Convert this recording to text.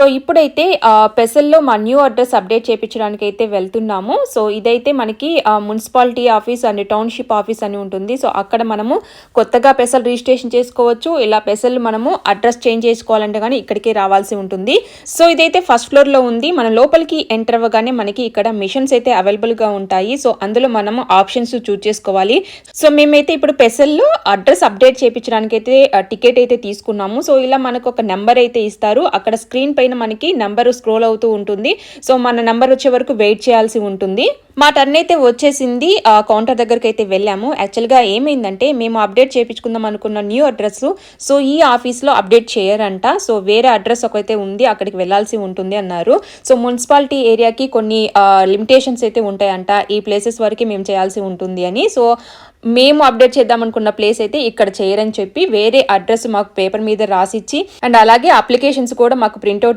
So ఇప్పుడైతే పెసల్లో మా new address update చేయించడానికి అయితే వెళ్తున్నాము. సో ఇదైతే మనకి municipality office and township office అని ఉంటుంది. సో అక్కడ మనము కొత్తగా పెసలు రిజిస్ట్రేషన్ చేసుకోవచ్చు. ఇలా పెసలు మనము అడ్రస్ చేంజ్ చేసుకోవాలంటే కానీ ఇక్కడికి రావాల్సి ఉంటుంది. సో ఇదైతే ఫస్ట్ ఫ్లోర్లో ఉంది. మనం లోపలికి ఎంటర్ అవ్వగానే మనకి ఇక్కడ మిషన్స్ అయితే అవైలబుల్గా ఉంటాయి. సో అందులో మనము ఆప్షన్స్ చూస్ చేసుకోవాలి. సో మేమైతే ఇప్పుడు పెసల్లో అడ్రస్ అప్డేట్ చేయించడానికి అయితే టికెట్ అయితే తీసుకున్నాము. సో ఇలా మనకు ఒక నెంబర్ అయితే ఇస్తారు. అక్కడ స్క్రీన్ పైన మనకి నెంబర్ స్క్రోల్ అవుతూ ఉంటుంది. సో మన నెంబర్ వచ్చే వరకు వెయిట్ చేయాల్సి ఉంటుంది. మా టర్న్ అయితే వచ్చేసింది. కౌంటర్ దగ్గరికి అయితే వెళ్ళాము. యాక్చువల్గా ఏమైందంటే మేము అప్డేట్ చేయించుకుందాం అనుకున్న న్యూ అడ్రస్ సో ఈ ఆఫీస్లో అప్డేట్ చేయరంట. సో వేరే అడ్రస్ ఒకైతే ఉంది, అక్కడికి వెళ్ళాల్సి ఉంటుంది అన్నారు. సో మున్సిపాలిటీ ఏరియాకి కొన్ని లిమిటేషన్స్ అయితే ఉంటాయంట, ఈ ప్లేసెస్ వరకు మేము చేయాల్సి ఉంటుంది అని. సో మేము అప్డేట్ చేద్దాం అనుకున్న ప్లేస్ అయితే ఇక్కడ చేయరని చెప్పి వేరే అడ్రస్ మాకు పేపర్ మీద రాసిచ్చి అండ్ అలాగే అప్లికేషన్స్ కూడా మాకు ప్రింట్అవుట్